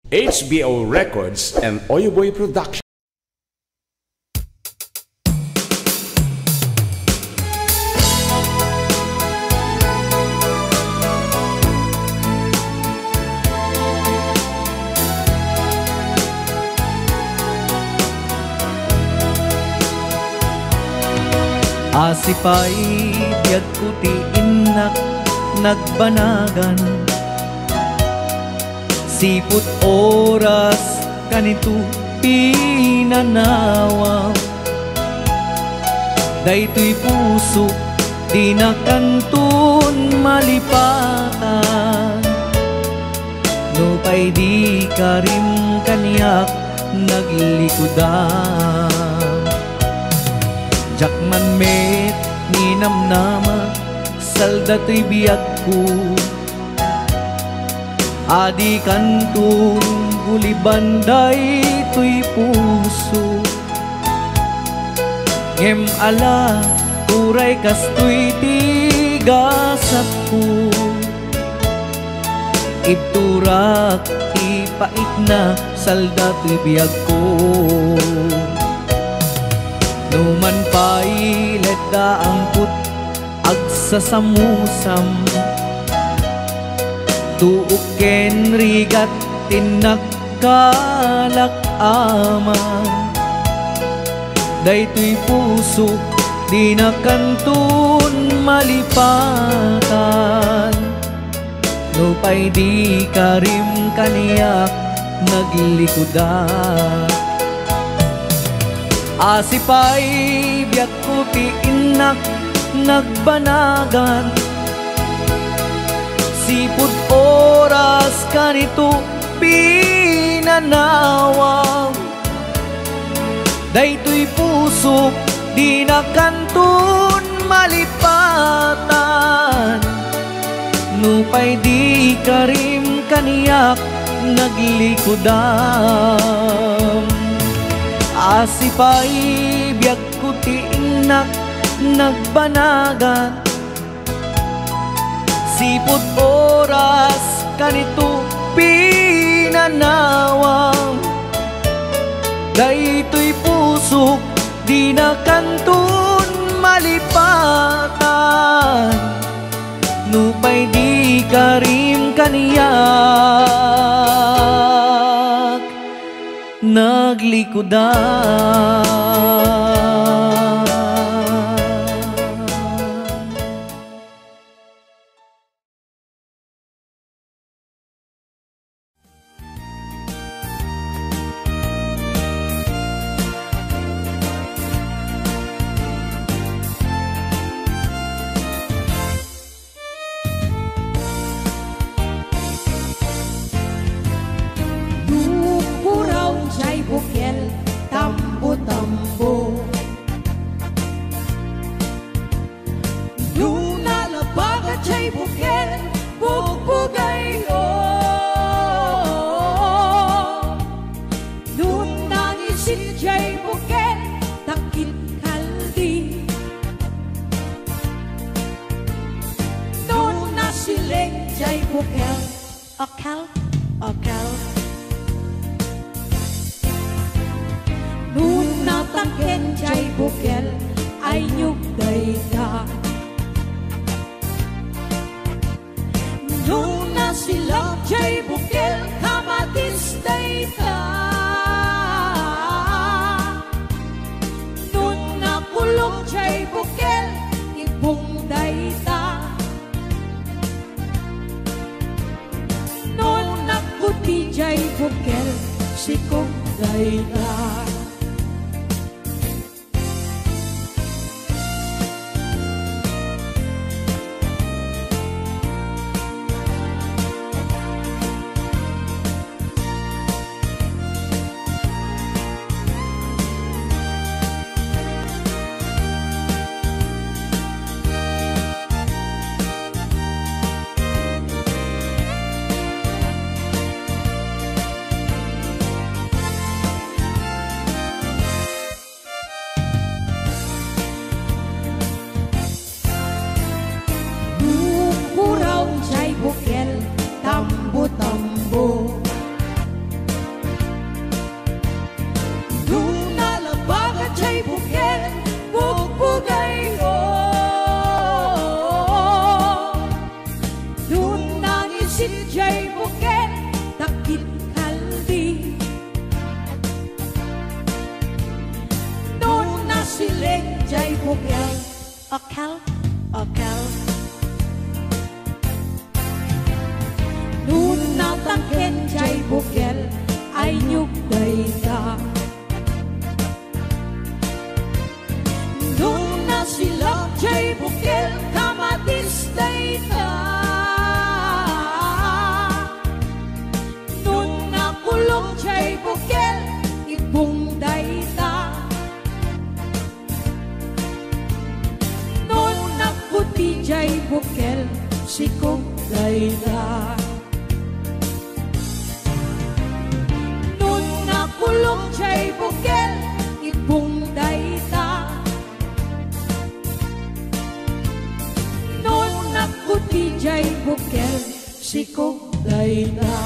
HBO Records and Oyoboy Production. Asipay biyag kuti inak nagbanagan, siput oras kanito pinanawa. Daytoy puso di na kantun malipatan, no pay di karim kaniyak naglikudan. Jakman met ni namnama saldatoy biyag ko, adi kantun gulibanday to'y puso. Ngem ala uray kastoy tigasat ko, ibturak ipait na saldatoy biyag ko. Numan pa'y leda angkut agsasamusam, tuuken rigat tinagkalak ama. Daytoy puso di na kantun malipatan, no pa'y di karim kaniyak naglikudan. Asipay biyag kuti inak nagbanagan, sipud oras kanito pinanawa. Daytoy puso di na kantun malipatan, no pa'y di karim kaniyak naglikudan. Asipay biyag kuti inak nagbanagan, sipud oras kanito pinanawa. Daytoy puso di na kantun malipatan, no pa'y di karim kaniyak naglikudan. sikog dayta. Nun nakulong siya'y bukel, ipong dayta. Nun nakuti siya'y bukel, sikog dayta.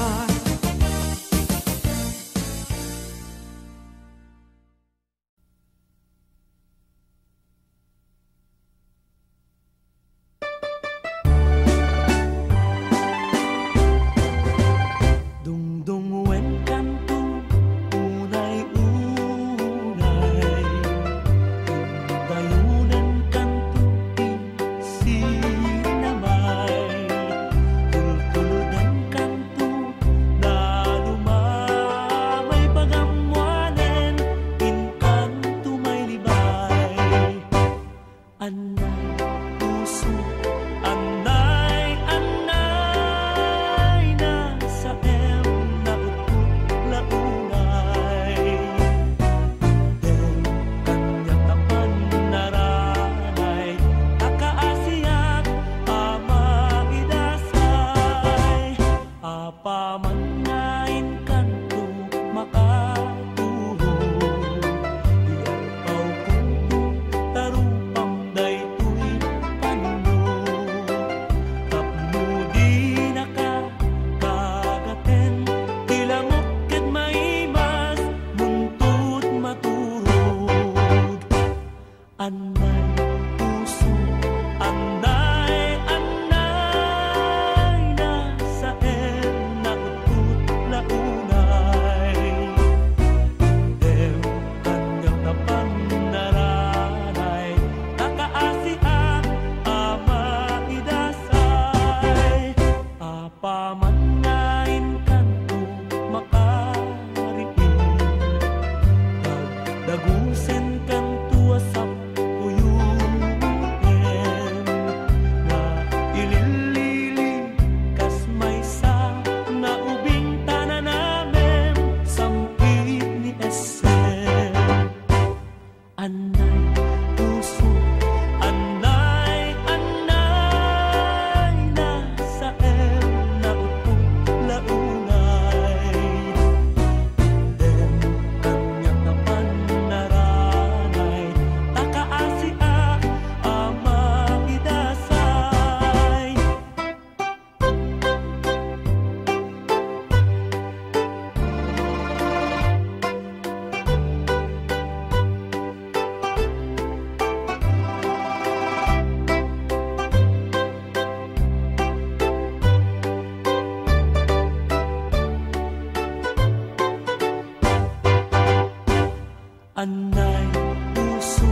Anay puso,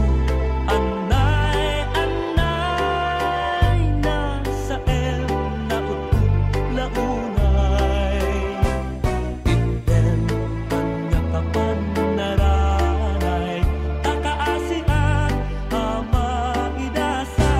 anay, anay, nasa el na utut-launay. Itten kanya kapan naranay, takaasi at ama idasay.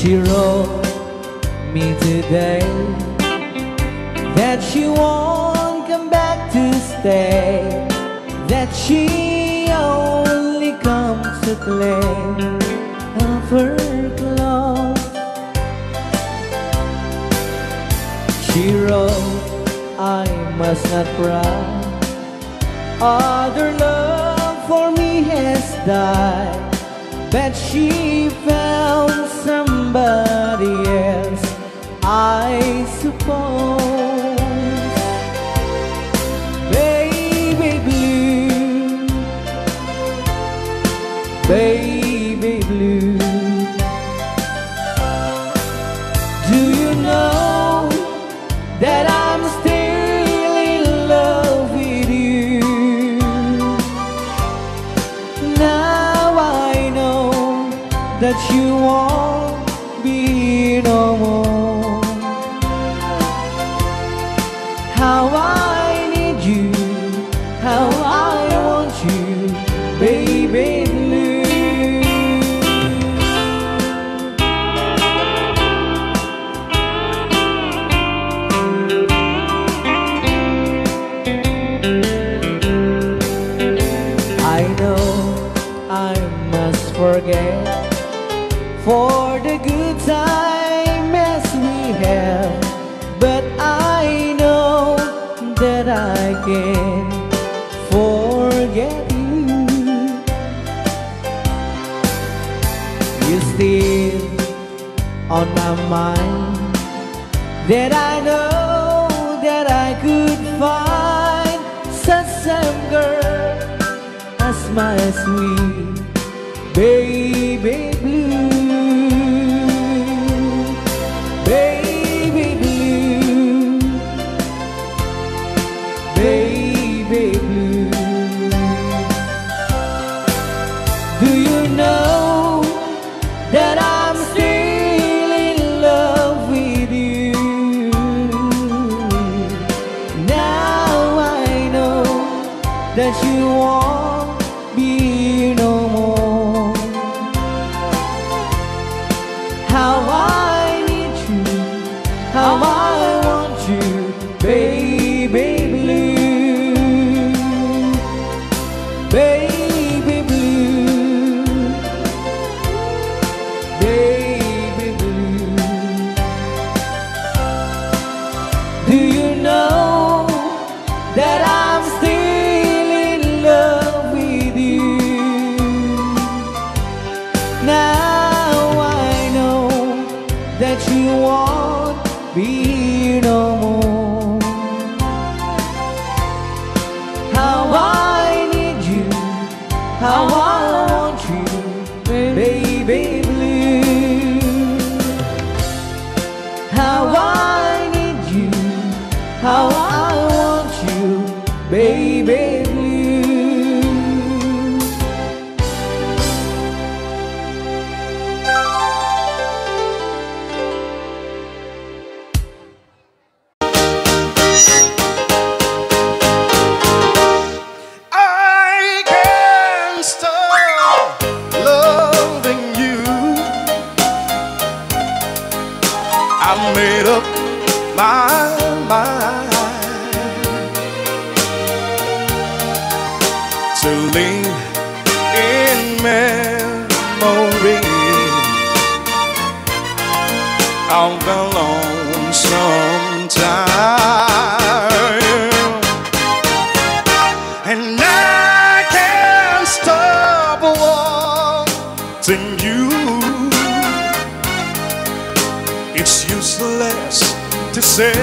She wrote me today that she won't come back to stay, that she only comes to claim of her clothes. She wrote, I must not cry, other love for me has died, but she found somebody else, I suppose. Baby blue, baby blue, do you know that I'm still in love with you? Now I know that you won't be no more. How I need you, how I want you, baby blue. just forget for the good times we have. But I know that I can forget you. You're still on my mind, that I know that I could find such same girl as my sweet baby blue, baby blue, baby blue. Do you know that I'm still in love with you? Now I know that you won't be here no more. How I need you, how I want you, baby blue, baby blue, baby blue. Do you know that I'm still in love with you? Now I know that you won't be here no more. How I need you, how I want you, baby blue. How I need you, how I want you, baby blue. I can't stop loving you. I made up my mind to live in memory of the lonesome time. And I can't stop wanting you. It's useless to say,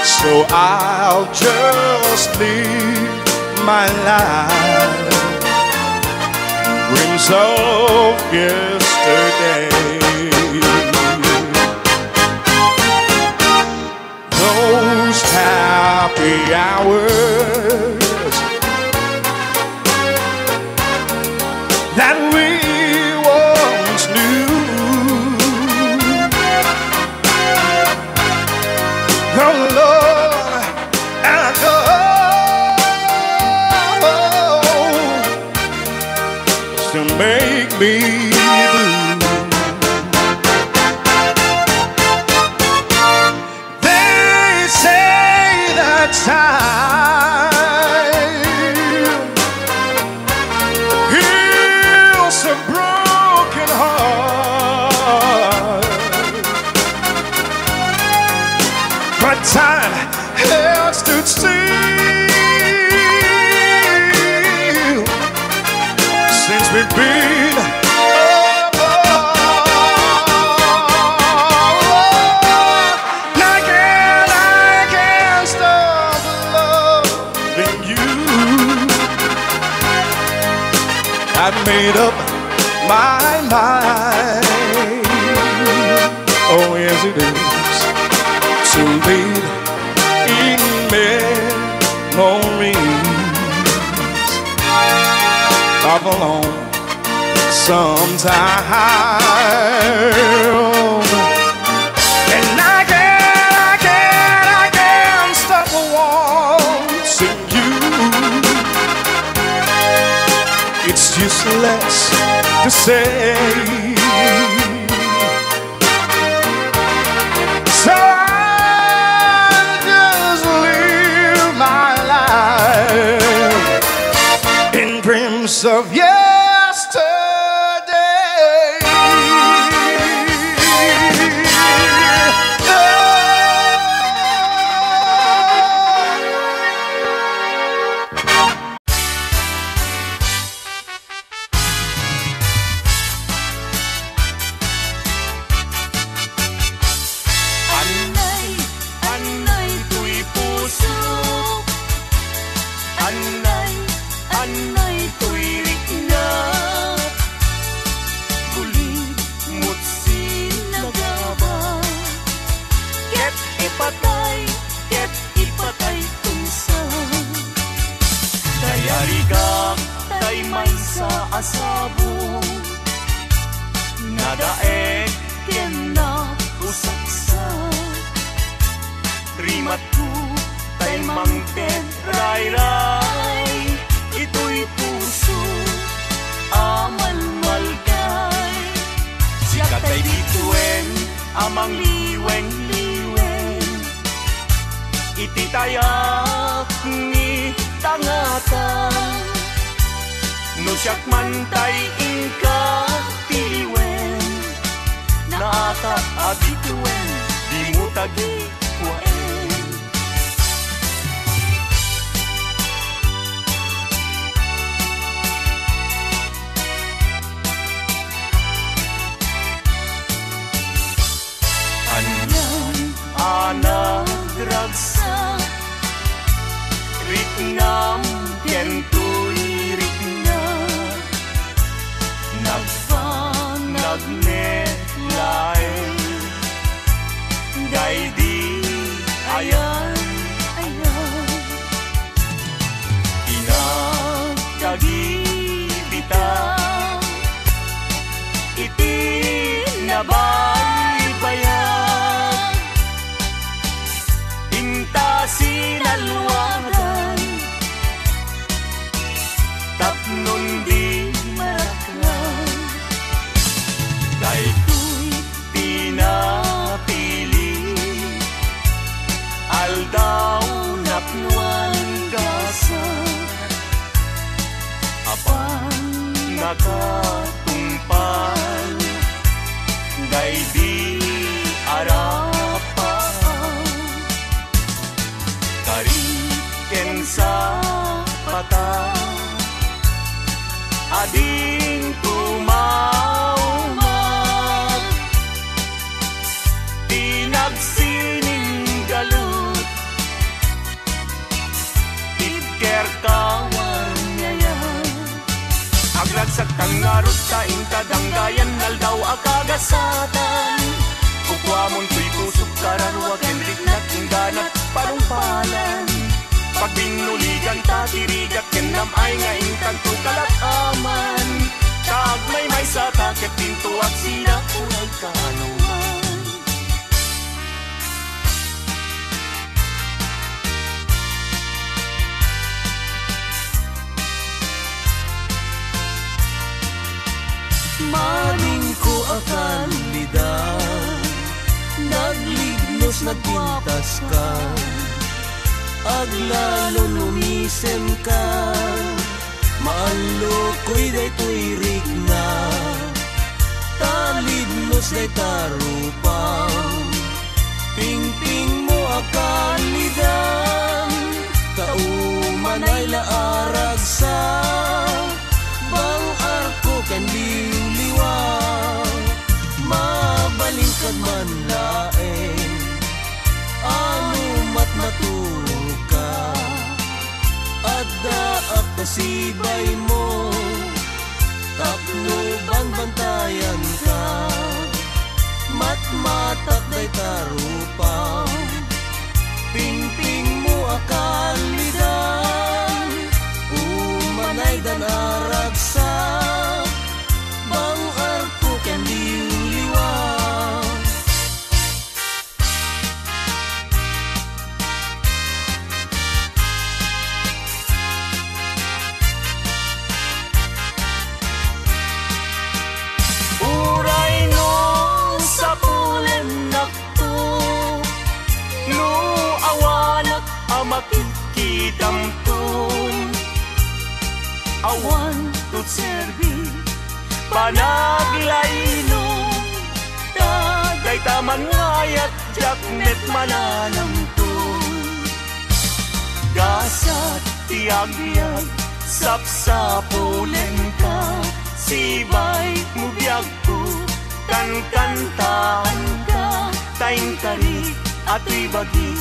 so I'll just live my life in dreams of yesterday. Those happy hours that we once knew, come Lord, and I go to make me blue. They say that time heals a broken heart, but time has stood still since we've been apart. I can't stop loving you. I've made up my mind, oh yes it is, to live in memories of a lonesome time. And I can't stop wanting you. It's useless to say, so I'll just live my life memories of yesterday. Anay, tuy puso. Anay, tuy rikna. Guling mutsi nagaba. Ket ipatay tunsa. Dayarigak, tay may sa asabong. Nadaek, ken na usaksa. Rimat ko, tay mangted, ray-ray. Ito'y puso, amal-malkay. Siya tay bituen, amang liweng-liweng. Ititayak ni tangatan. No siyak man tay ingka tiliwen. Naatap abituen, di mo tagi kuwaen. Anagragsa riknam kentoy rikna nagnetlay gaydi ayan pinagkagibitaw itinabay-bayan sinalwagan tapnon di marakran daytoy pinapili aldaw napnuan gasa apan nakatumpal daydi arapan kariken sa pata ading tumawag pinagsining galut tidker kawanyayan aglagsak tangarot taing kadanggayan naldaw akagasatan kukwamon tuy pusok kararwag enrik na kingganat parumpalan pag binuligan tatirigat kenam ay ngaing kanto kalat aman kagmay may sa takit pinto at sila kulay kanuman maning ko akan lidan naglignos nagpintas ka aglalon lumisem ka maalukoy day tuirik na talidnos day tarupang pingping mo akan lidan kauman ay laarag sa bang arko kan liwliwang mabalingkad man laeng anumat matulog ka at daap kasibay mo tapno bang bantayan ka matmatak day tarupang pingping mo akan lidan umanay dan aragsa bang arko ken liwliwang uray no sa pulen nakto no awanak amakikidamton awan tut serbi panaglainong tagay taman ngayat jaknet mananamtun gasat tiag-biag sapsapulen ka sibay mo biag ko kankantaan ka taing kari at ibagi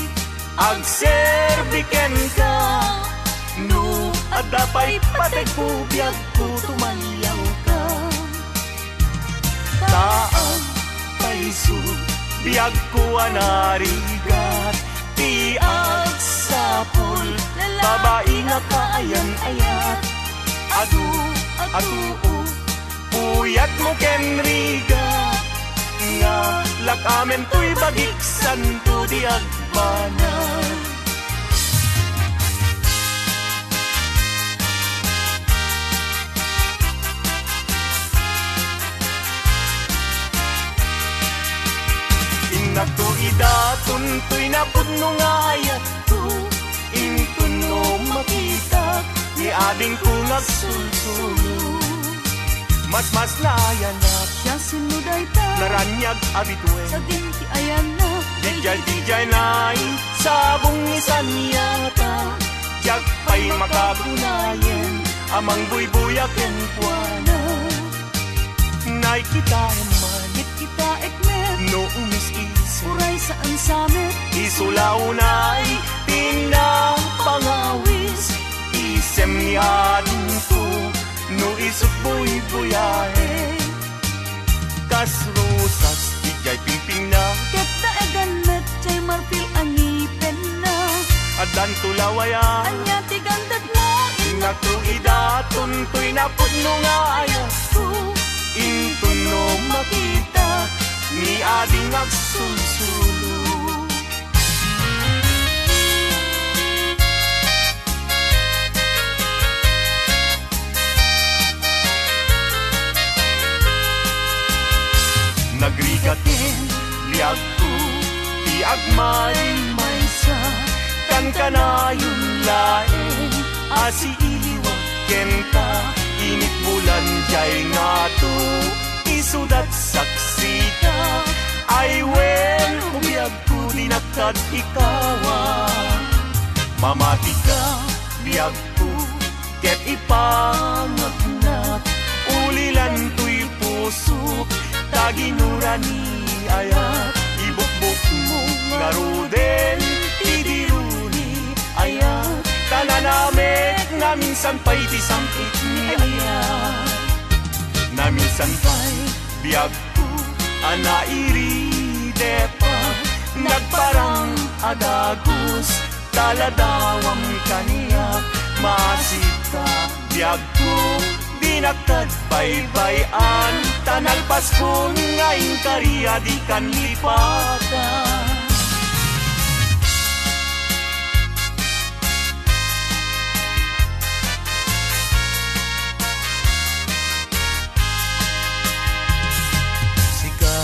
agserbiken ka no at dapay patay po biag ko tumayaw ka taang paiso biag ko anarigat tiag sapul babae nga kaayan-ayat adu puyat mo kenriga nga lakamen to'y bagiksan to di agbanan inakto idatun to'y napudno nga ayat to intun no makita ni ading ko nagsulsulo mas layan na Siya sinuday ta naranyag abitwe sa dinti ayan na dijay na'y sabong isan yata jag pa'y makagunayen amang buybuyaken puana na'y kita man Git kita ekmet no umis iso Uray saan samet isulaw na'y pinapangawis isem ni ading ko no isut buy-buyahe kas rosas dijay pingping na Ket na eganet Chay marfil angipen na adan tulawayan Anya tigandag mo inakto idatun to'y napudno nga ayat Inaku intun no makita ni ading agsulsulo nagrigatin liag ko tiag may sa kan kanayun laeng asi iliwag kenta init bulan jay nga to isudat saksi ka ay wen umiag ko dinagtad ikawa mamati ka liag ko ket ipangagnat ulilan to'y puso taginurani ayat ibukbuk mo ngaruden idiruni ayat tananamek na minsan pa'y disangkit ni ayat na minsan pa'y biag ko anairi depa nagparang adagos taladawam kaniyak masita biag ko dinagtad baybayan tanalpas kong ngayon kariya di kan lipatan sika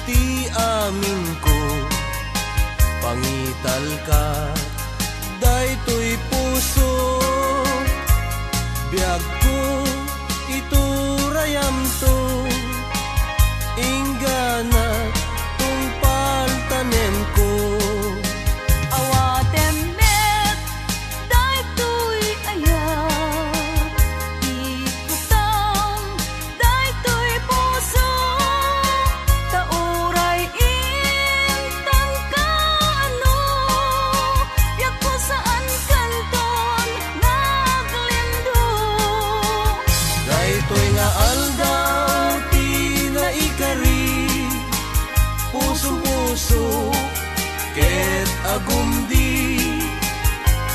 ti amin ko pangital ka daytoy puso biag ko iturayam to inggana tungpal tanem ko awatem met daytoy ayat ikutang daytoy puso tauray intang kaano yak ko saan kanton naglindo daytoy nga aldaw ti naikari puso-puso ket agumdi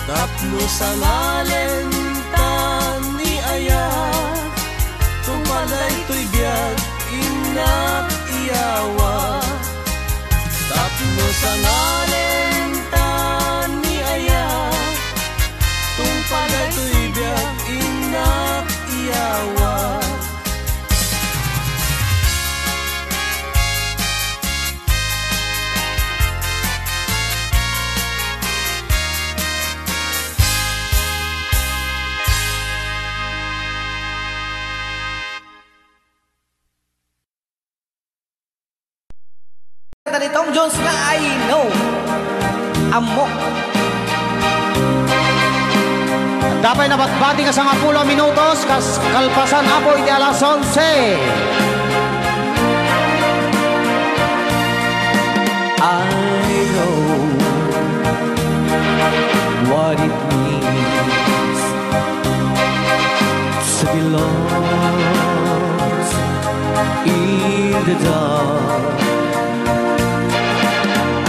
tapno sa ngalen tan ni ayat tumalay to'y biag inak iyawa tapno sa ngalen tan ni ayat tumpalay to'y biag inak iyawa Ni Tom Jones nga I know amo. Dapat nabatbati ka sa 10 minutos kalpasan apoy di alas 11. I know what it means to be lost in the dark.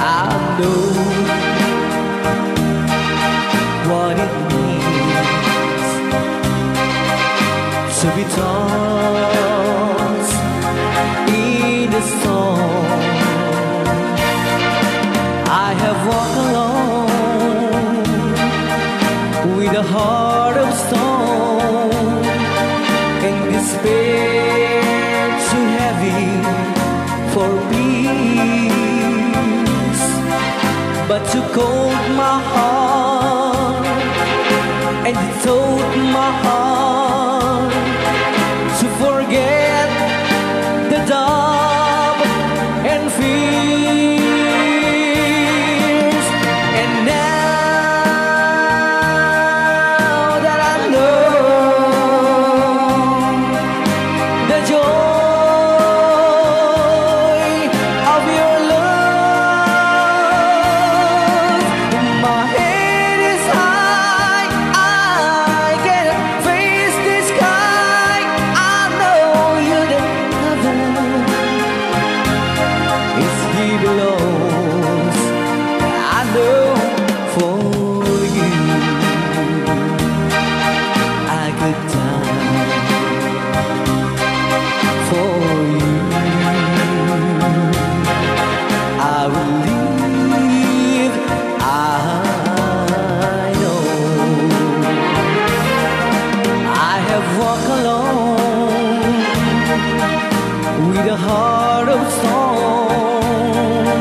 I know what it means to be tossed in the storm. I have walked alone with a heart of stone and despair too heavy for peace. But you called my heart and you told my heart to forget the doubt and fears. And now that I know the joy of your love, my head is high, I can face the sky. I know you're the heaven is he belongs. I know for you I could die for you. I will live. I know I have walked alone with a heart of stone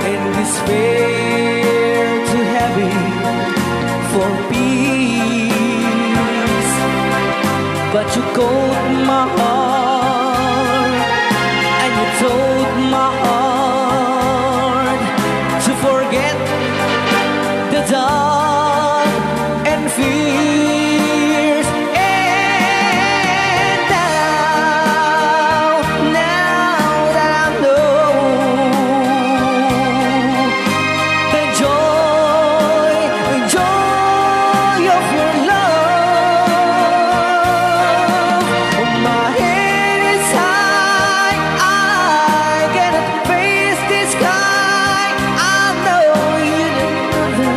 and despair too heavy for peace. But you called my heart and you told my heart to forget the dark and fears. And now that I know the joy of your love, my head is high, I cannot face the sky. I know you never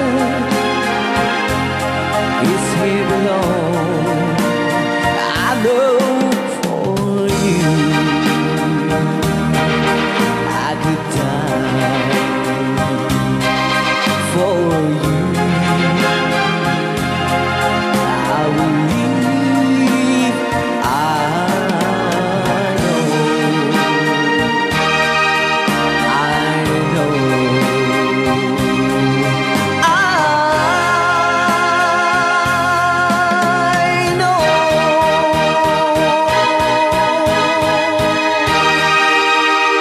is here alone. I know for you I could die for you. I will live. I know.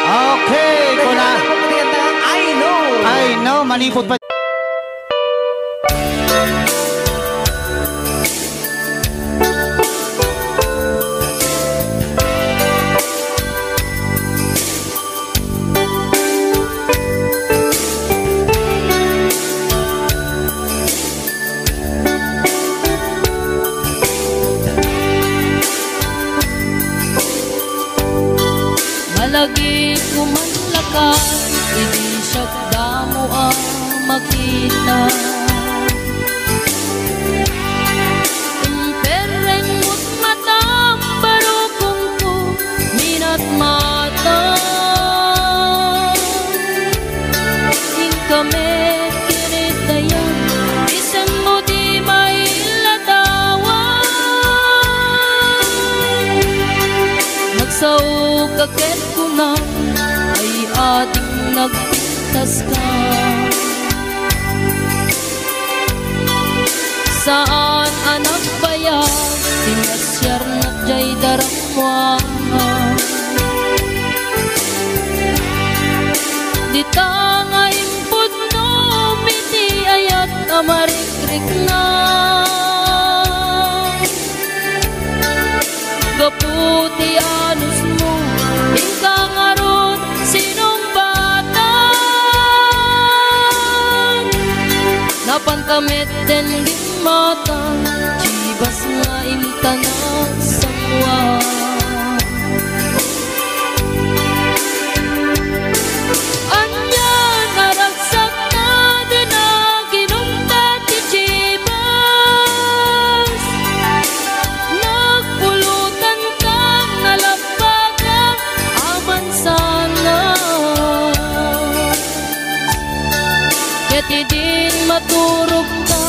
Okay, kuna. I know. I know, malipot pa. Malagi kumanlakas, hindi siya damo ang makita. Pereng mo't matang barukong ko, minat mata. Ing kami kinitayan, isang mo di mailatawan. Nagsaukakit ko na ay ating nagpintas ka. Saan anak bayan, tinasyar na jay daramwaan. Di Electric na gaputi anus mo ika nga ron sinong bata napantamit din di mata chibas nga imtanang sangwa din maturog ka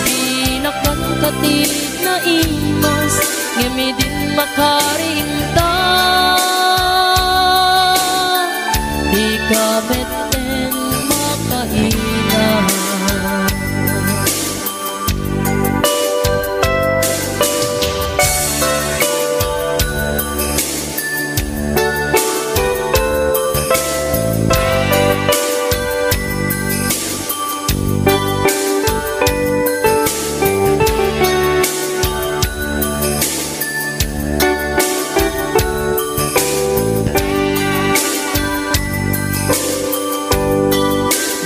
pinakagkatid na imas ngemi din makarinta di ka beten makaina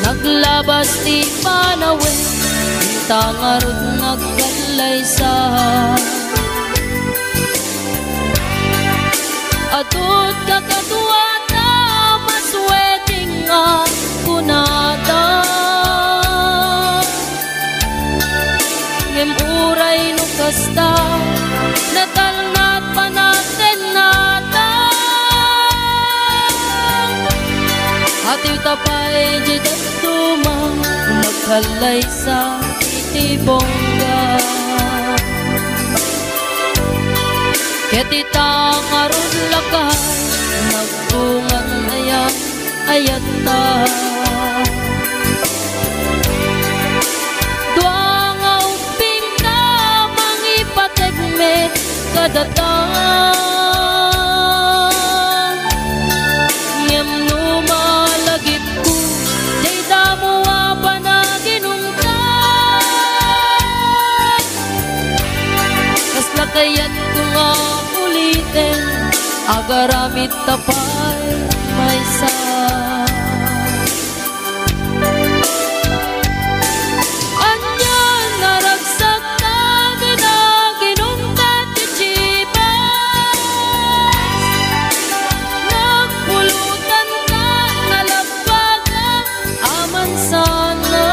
naglabas di panawe tangarod nagkalaysa adud kakatuwata mas wedding nga kunada ngem uray no kasta natalnat panaten nata atiw tapay jidat tumang nagkalay sa itibongga ketitang arun lakay nagbungan ayang ayata duang uping ka mangipatek me kadatang ngem lumalagip ko jay damuwa pa na ginungkan kas lakayat ko nga ulitin agaramit tapay may sa anyan naragsak na ginaginungkat ichibas nagpulutan ka nalabagan aman sana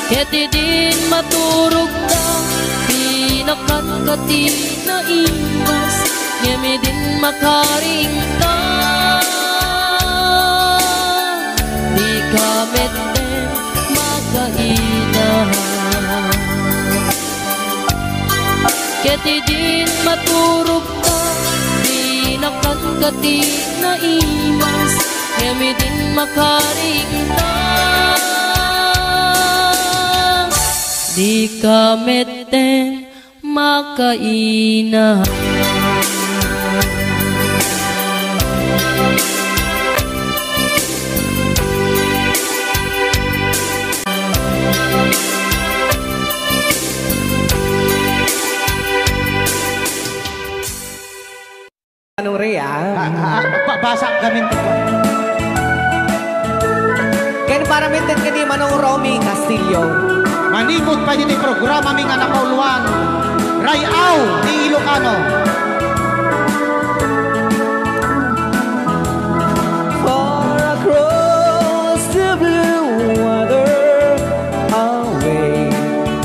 keti din maturog ka pinakagkati na imas ngemi din makaringta di ka meten makaina keti din maturog ka pinakagkati na imas ngemi din makaringta di ka meten makaina Anong Rhea? Basa gamin ko. Kaya para mintin ka ni Manong Romy Castillo. Manipot pa yun yung programa ming anak kauluan. Rayaw ni Ilocano. Far across the blue water, away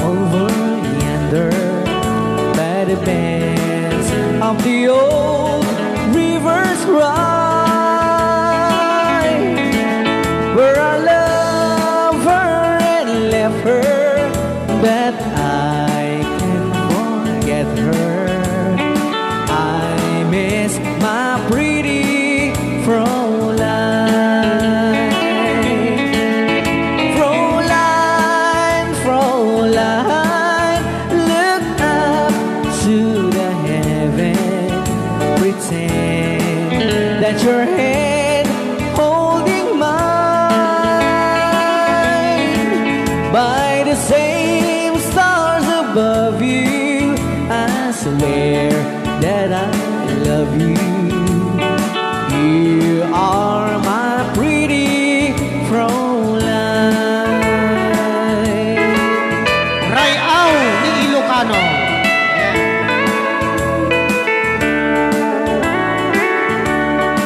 over yonder, by the banks of the old rivers ride, where I love her and left her. That I can forget her. I miss my pretty Fräulein. Fräulein, Fräulein, look up to the heaven, pretend Ilocano.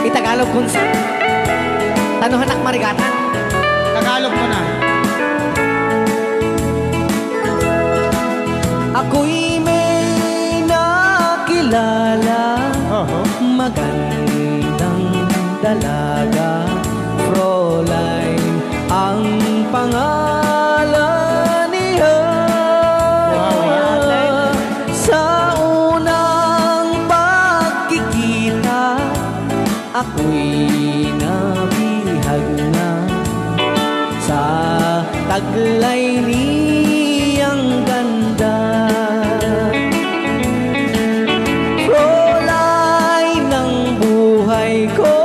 Itagalog kung sa tanuhan ak marigatan. Tagalog mo na. Ako'y may nakilala, magandang dalaga, Fräulein ang pangalan niya. Sa unang pagkikita, ako'y nabihag na sa taglay niyang ganda. Fräulein ng buhay ko,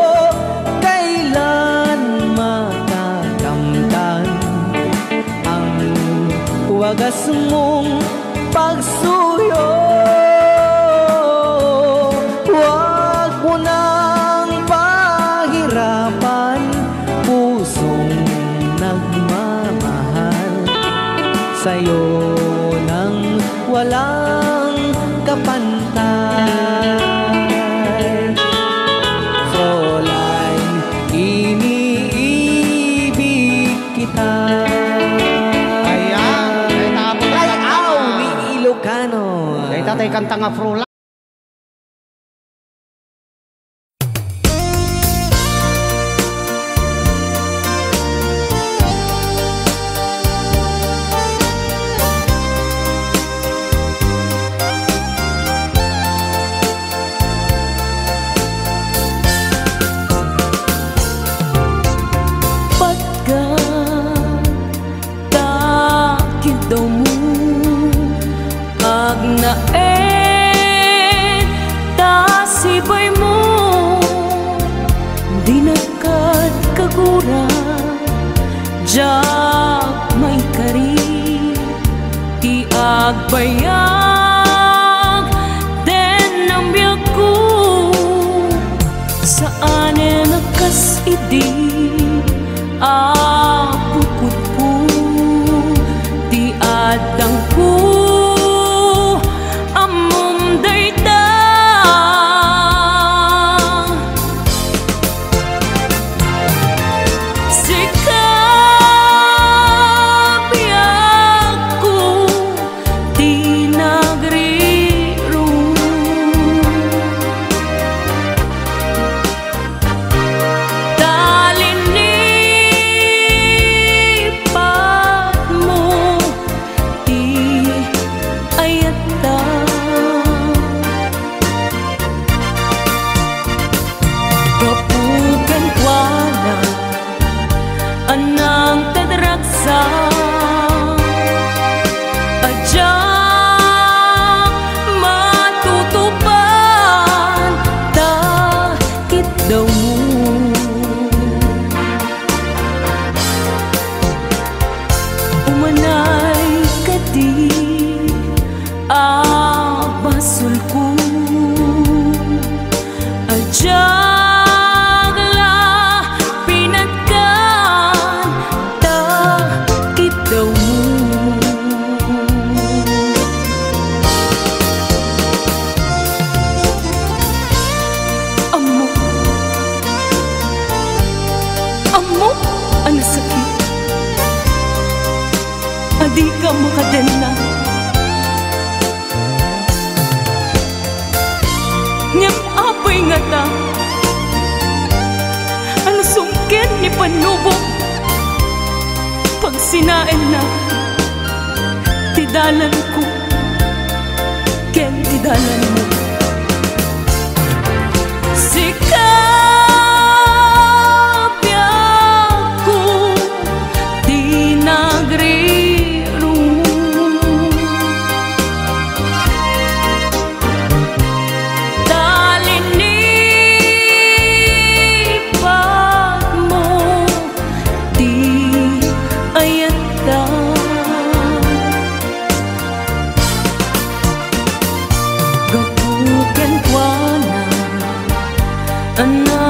kailan matakamtan ang wagas mong pagsuyo. Huwag mo nang pahirapan pusong nagmamahal sa'yo nang walang kapantay. Fräulein, iniibig kita. Ayan. Ay, aw, ni Ilocano. Kaya tatay kanta nga Fräulein. Pagkatakit daw mo agnaen tasibay mo di nagkat kagura jak may kari ti agbayag den ang biyag ko saan nakas idi apukot ko ti adang ko amom dayta sikap ko di nagriro talinipat mo di ayata kapugan wala anang tadraksa adya matutupan takit daw mo umanay kadi abasol ko adya pinagkan takit daw mo amo amo ang sakit adi ka makadena ngem apoy nga ta ano sungkin ni panubok pag sinain na tidalan ko ken tidalan mo sikap ko di nagriro talinipat mo di ayata gapugan ko na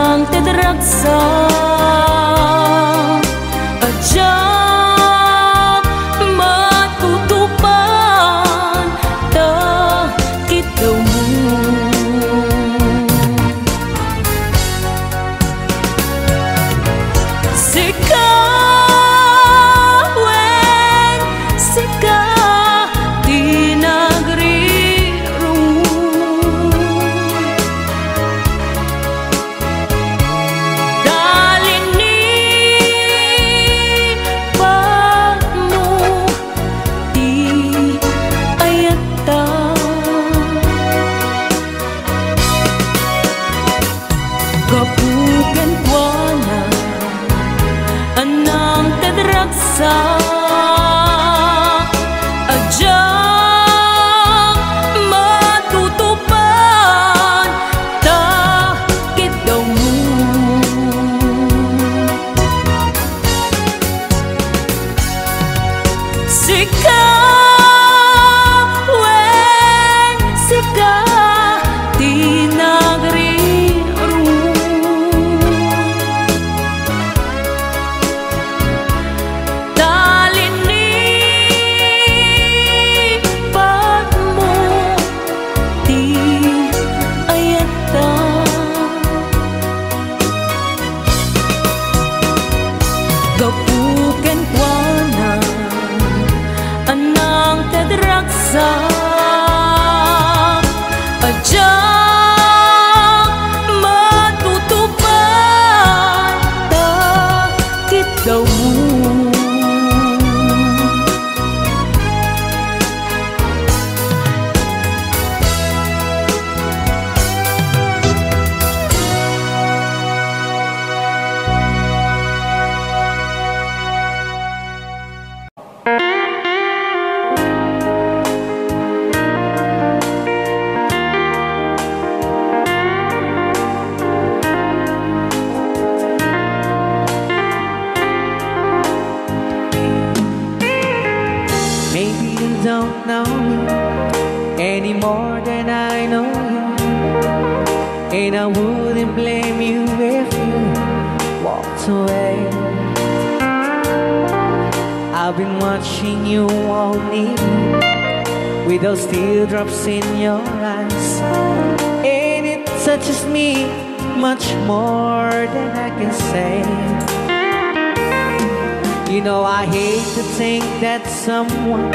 sa adyang matutupad bakit daw mo don't know you any more than I know you, and I wouldn't blame you if you walked away. I've been watching you all evening with those teardrops in your eyes, and it touches me much more than I can say. You know, I hate to think that someone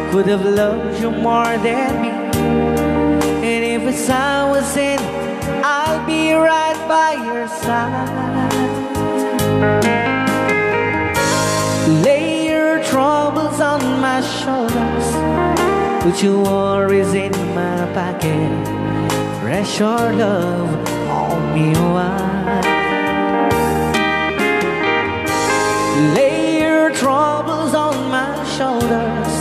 could have loved you more than me, and if it's I was in, I'll be right by your side. Lay your troubles on my shoulders, put your worries in my pocket, rest your love on me wide. Lay your troubles on my shoulders,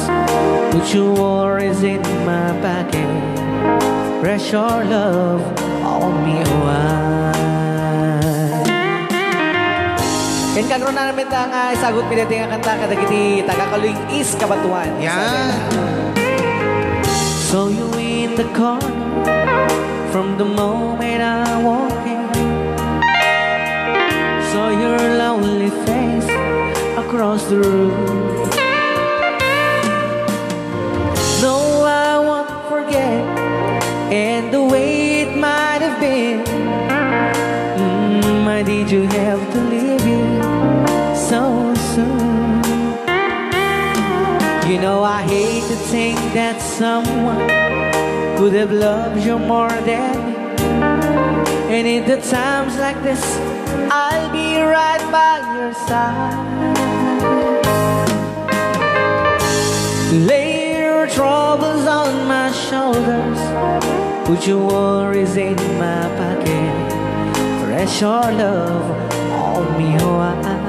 put your worries in my pocket, rest your love on me wide. Ken kagron na namin ang sagot pinati nga kanta kadagiti tagakaluing is kabatuan. Yeah. Saw you in the corner from the moment I walked in. Saw your lonely face across the room. No, I won't forget, and the way it might have been. Why did you have to leave it so soon? You know, I hate to think that someone could have loved you more than me, and in the times like this, I'll be right by your side. Lay your troubles on my shoulders, put your worries in my pocket, rest your love on me wide.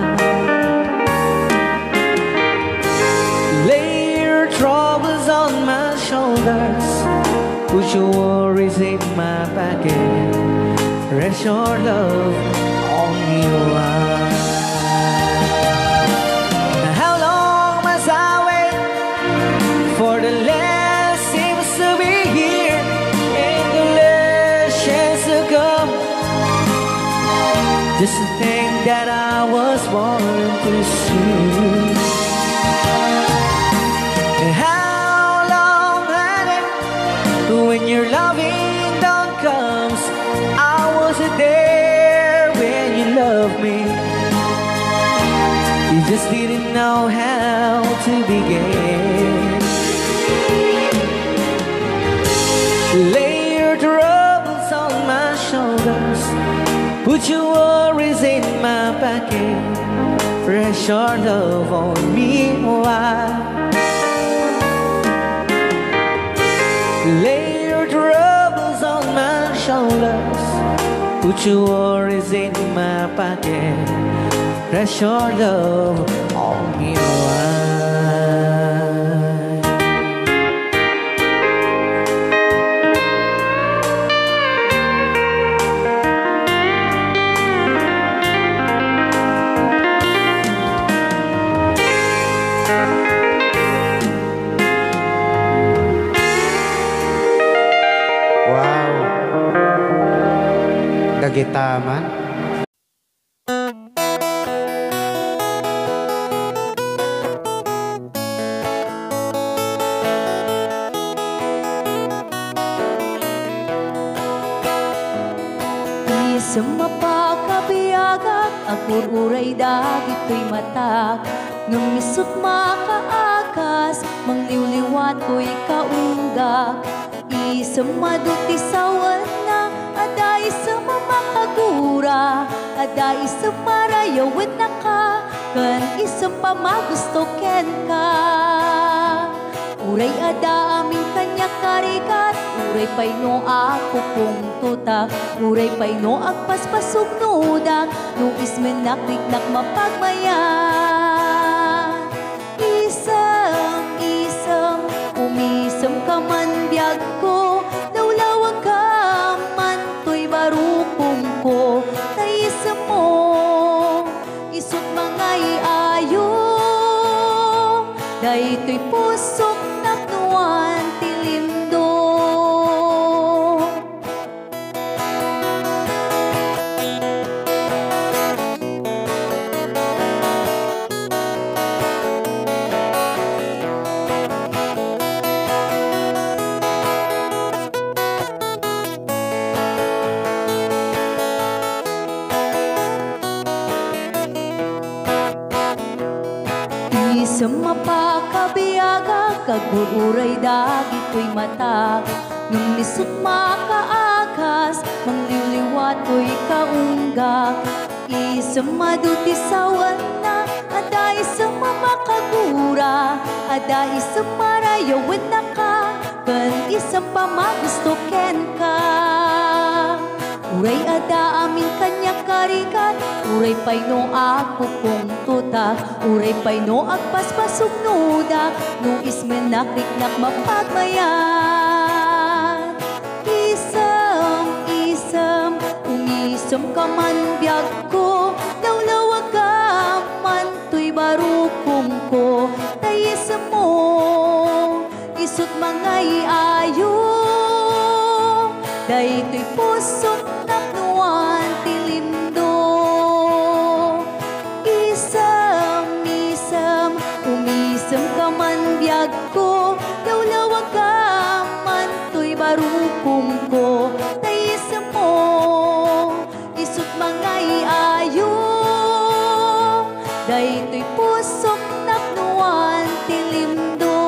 Lay your troubles on my shoulders, put your worries in my pocket, rest your love on me wide. How long must I wait for the last seems to be here and the last chance to come? Just to think that I was born to see. How long had it when your loving dawn comes? I wasn't there when you loved me. You just didn't know how to begin. Lay your troubles on my shoulders, put your worries in my pocket, rest your love on me wide. Lay your troubles on my shoulders, put your worries in my pocket, rest your love on me wide. Wow. Dagitaman. Sa mapakabiyagak, agur uray dagito'y matak, ngamisot makaag akas, mangliwliwat ko'y kaunggak. Isang maduti sa wana, ada isang mamakagura, ada isang marayawin na ka, kan isang pamagusto ken ka. Uray ada aming kanya karikat, uray pay no ako kong tutak, uray pay no agpaspasog nudak, no ismen nakliknak mapagmayan. Isam, umisam ka man biyag ko, lawlawag ka man to'y barukong ko, taisam mo, isot mga iayo, dahi to'y pusok naknuan tilindo. Isang mapakabiyaga, kagururay dagi ko'y mata. Nung lisot makaakas, mangliwliwat ko'y kaunggak. Isang maduti sa wana, ada isang mamakagura, ada isang marayawin na ka, kan isang pamagusto ken ka. Uray ada amin kanya karikat, uray pay no ako kong tutak, uray pay no agpaspasog nudak, no ismen nakliknak mapagmayan. Isam, umisam ka man biyag ko, lawlawag ka man to'y barukong ko, tayisam mo, isot mga iayo, dahi to'y pusot naknuan tilindo. Isam, umisam ka man biyag ko, lawlawag ka man to'y barukong ko, taisam mo, isot mga iayo, dahi to'y pusok naknuan tilindo.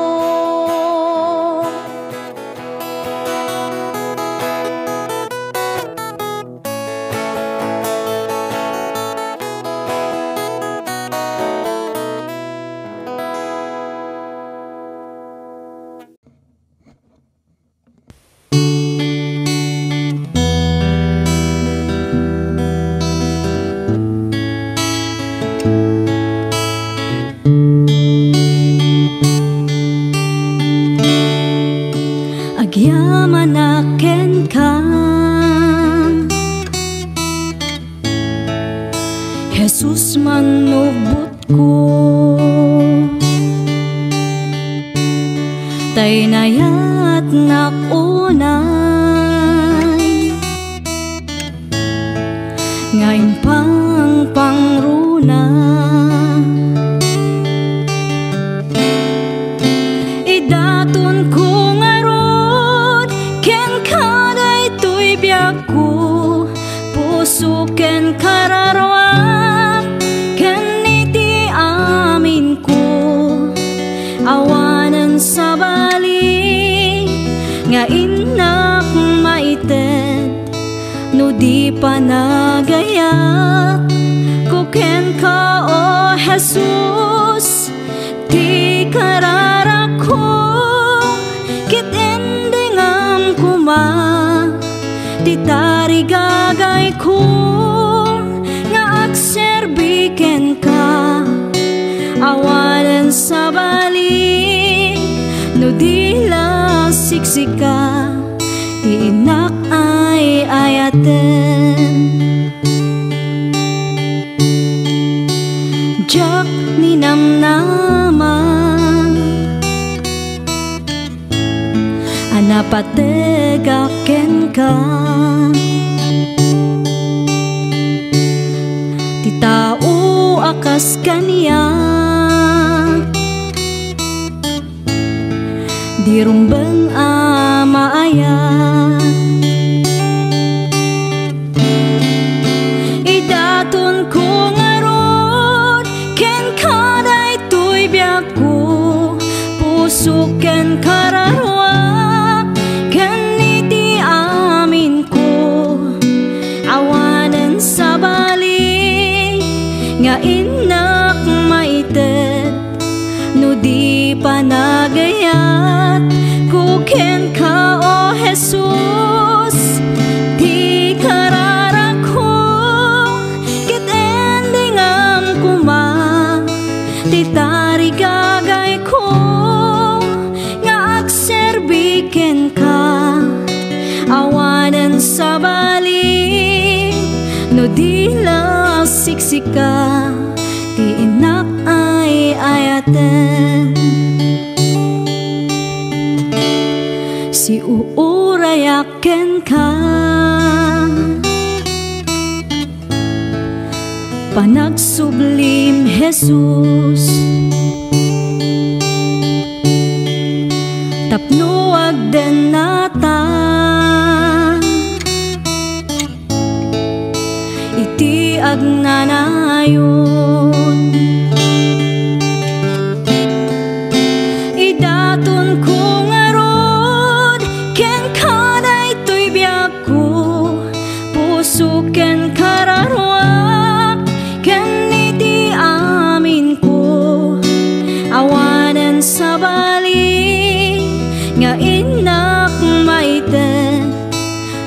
Agyaman aken ka, Jesus manubot ko, tay nayat nakunay, ngayon pang pangruna. Idaton ko puso ken kararwak, ken iti amin ko, awanan sa bali, nga inak maited, no di pa nagayat, ko ken ka o Jesus, ti kararak ko, kit endingam kuma, ti tarigagay ko, nga agserbiken ka, awalan sa bali, no di siksika, ti inak ay ayaten. Jak ni namnama, anapategaken ka, ti tao akas kaniya, di rumbeng amaaya. Idaton ko ngaron, ken kaday tuy biyak ko, puso ken kararwa kaniti amin ko awanan sa bali nga inak maitet no di panagayat ko ken ka o Jesus di kararako ket endingam kuma ti tarigagay ko nga agserbiken ka awanan sa bali no di la siksika ti inak ay ayaten si uurayaken ka panagsublim Jesus tapno agden nata iti agnanayon idaton ko ngarod ken kanay to'y biyak ko puso ken kararwa ken iti amin ko awanan sa bali nga inak maiten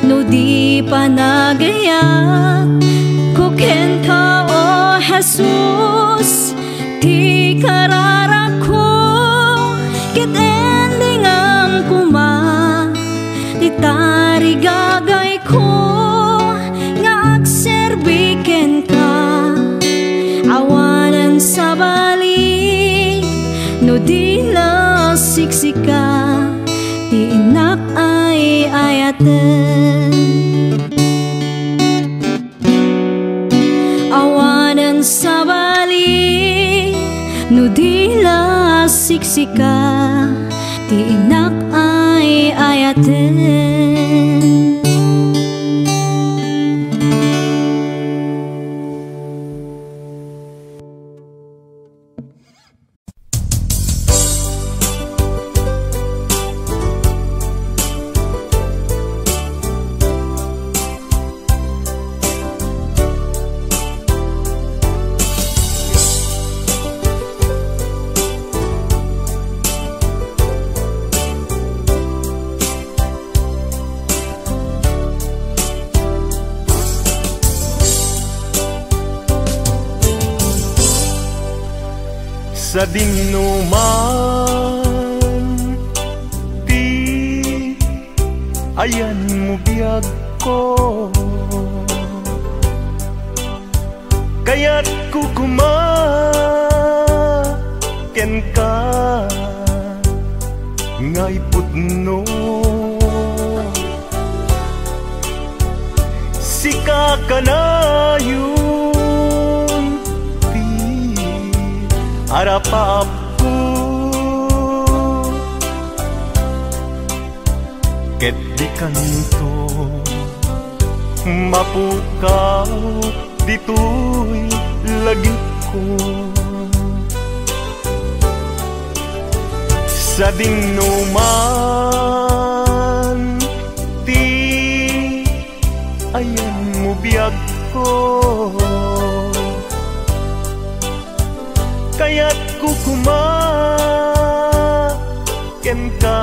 no di panagayat ko ken ka o Jesus ti kararako ket endingam kuma ti tarigagay ko nga agserbiken ka awanan sa bali no di la siksika ti inak ay ayaten awanan sa bali no di la siksika ti inak ay ayaten sa dinuman ti ayan mo biyag ko kaya't kukuma ken ka ngay putno sika kanayon harapap ko ket di kanto mapukaw dito'y lagip ko sa dinuman ti ayan mo biyag ko kaya't kukuma ken ka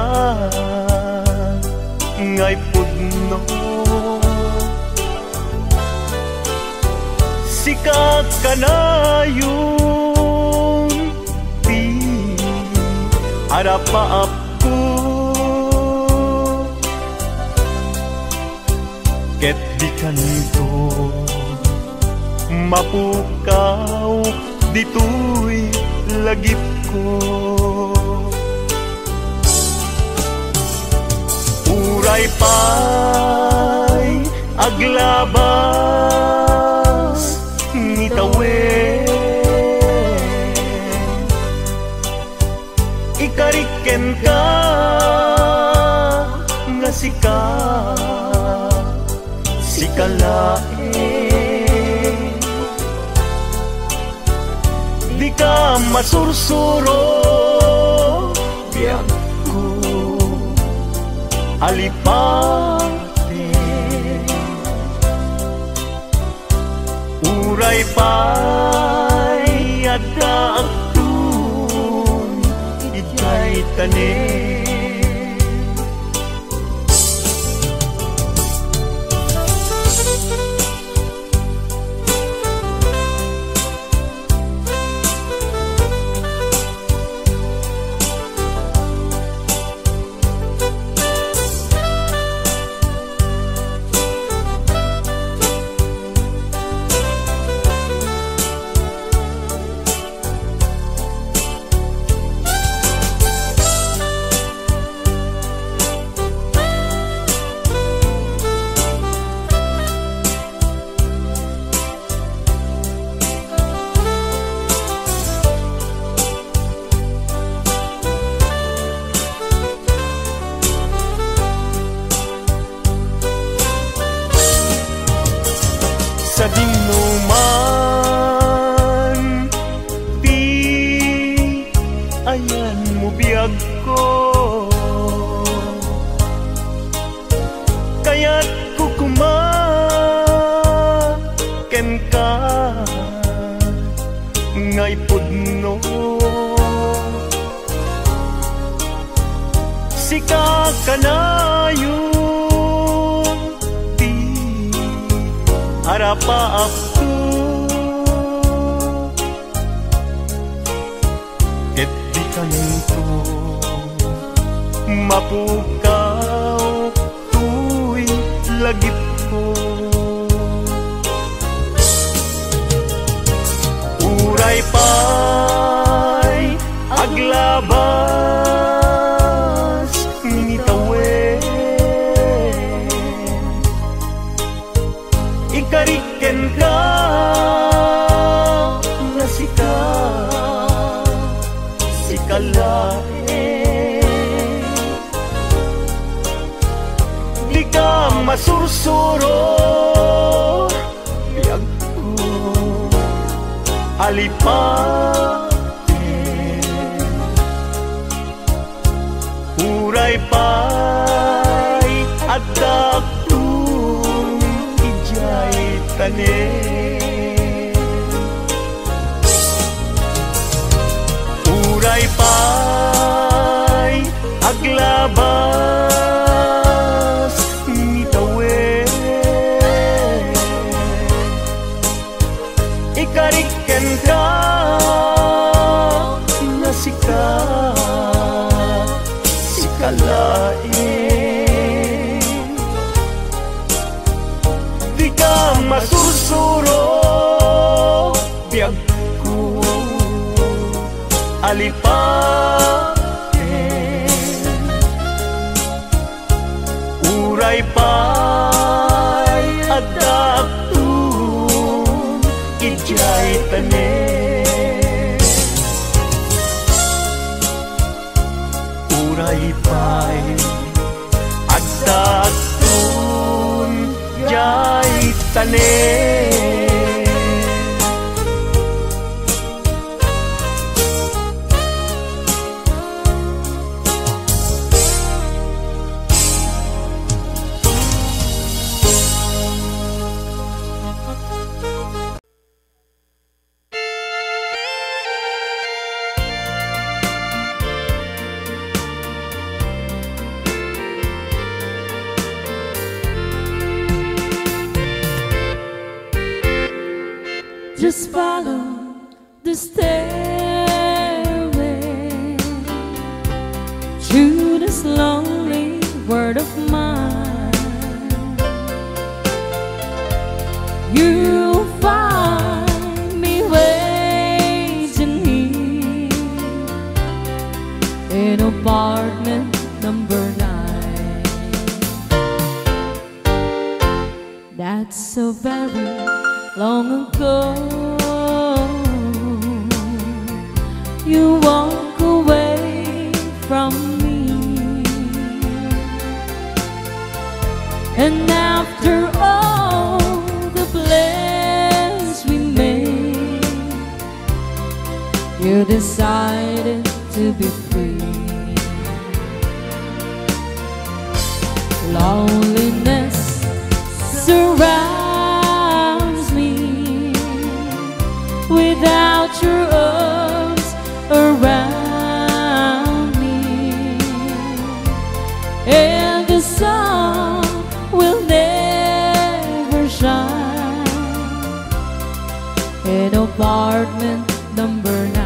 ngay pudno sika kanayon ti harapaap ko ket di kanto mapukaw dito'y lagip ko uray pa'y aglabas ngitawe ikariken ka nga sika sikalae di ka masursuro biyag ko alipate uray pa'y adda agtun ijay tanin sa dinuman di ayan mo biyag ko kaya't kukumaken ka ngay pudno sika kanayon harapa aku ket di kanto mapukaw tuy lagip ko uray pa'y aglabas minitawen ikariken ka na sikalae di ka masursuro biyag ko alipate uray pa'y adda uray pa'y aglabas nitawen ikariken ka na sikalae di ka masursuro biyag ko alipate uray pa'y adda agtun ijay tanen uray pa'y adda agtun ijay tanen Just follow the stairway to this lonely world of mine. You'll find me waiting here in apartment number 9. That's so very long ago. You walk away from me, and after all the plans we made, you decided to be free. Loneliness surrounds me without your arms around me, and the sun will never shine in apartment number 9.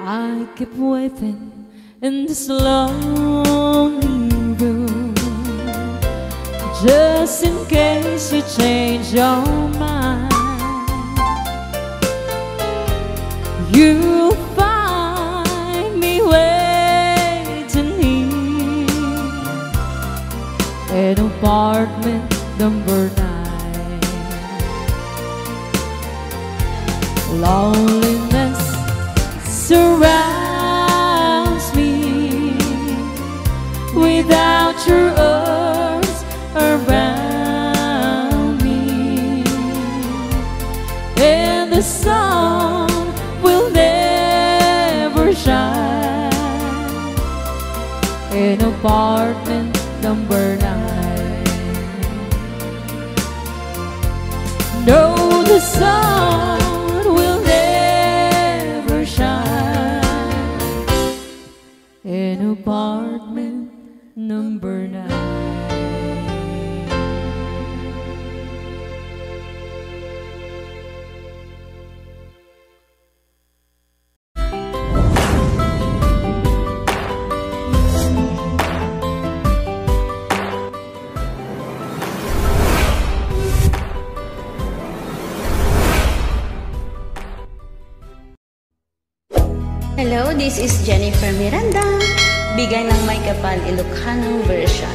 I keep waiting in this lonely room, just in case you change your mind. You'll find me waiting here in apartment number 9. Loneliness surrounds me without your arms around me, and the sun will never shine in apartment number 9. No, the sun will never shine in apartment number 9. Hello, this is Jennifer Miranda. Bigay ng May Kapal Ilocano version.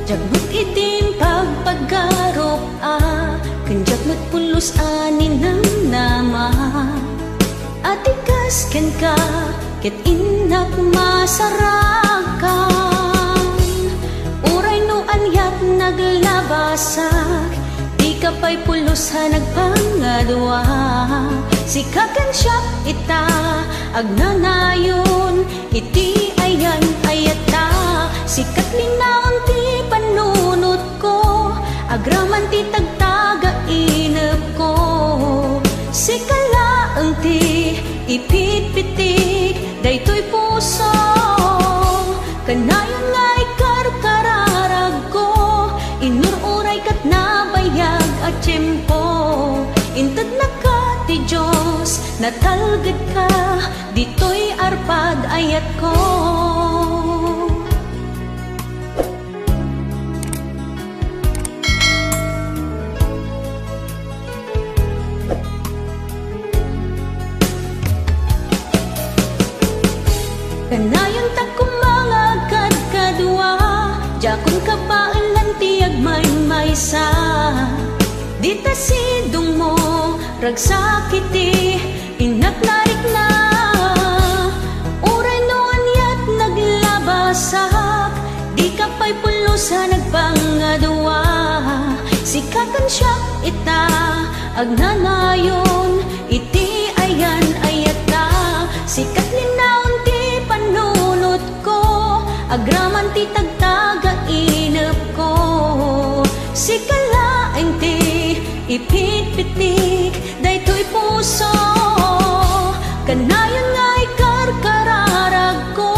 Jagmut itim pagpagarop kanjak matpulos ani ng nama. Atikas ken ka ket inak masarakan. Uray no anyat naglabasak, di ka pa'y pulos ha nagpangadwa. Sikakan siya ita agnanayon, iti ayan ayata. Sikat linaon ti panunot ko, agraman ti tagtaga inep ko. Sikalaang ti ipit-pitik, daytoy puso. Kanayon nga'y karkararag ko, inururay kat nabayag at tiyempo. Intad na ka ti Diyos, natalgad ka, dito'y arpad ayat ko. Kanayon ta kumangagad kadwa, jakon kabailan tiyag may-maysa. Dita sidong mo, ragsakiti, inaknarik na. Uray noon yat naglabasak, di ka pa'y pulusa nagpangadwa. Sikakan siya ita, agnanayon, iti ayan ayata. Sikat linaon ti panunot ko, agraman ti tagtaga inep ko. Sikalaeng ti ipit-pitik, daytoy puso. Kanayon nga'y karkararag ko,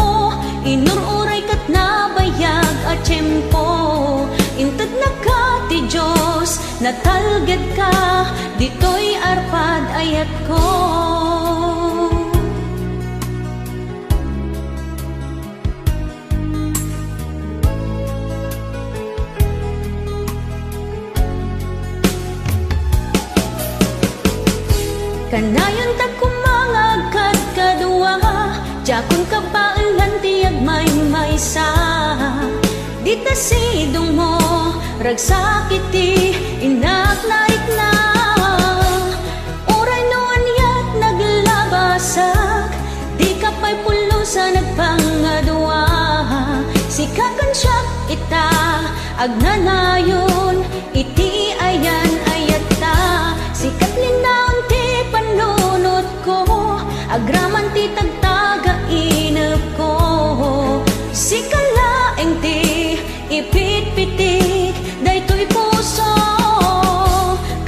inururay kat nabayag at tiyempo. Intad na ka ti Diyos, natalgad ka, dito'y arpad ayat ko. Kanayon ta kumangagad kadua, jakon ka baalan tiyag may-maysa. Dita sidong mo, ragsakiti, inaklaik na. Uray noon yak naglabasak, di ka pa'y pulusa nagpangadua. Sikakan siya ita, agnanayon, iti ayan ayata. Sikat linaon ti panunot ko, agraman ti tagtaga inap ko. Sikalaeng ti ipit-pitik, daytoy puso.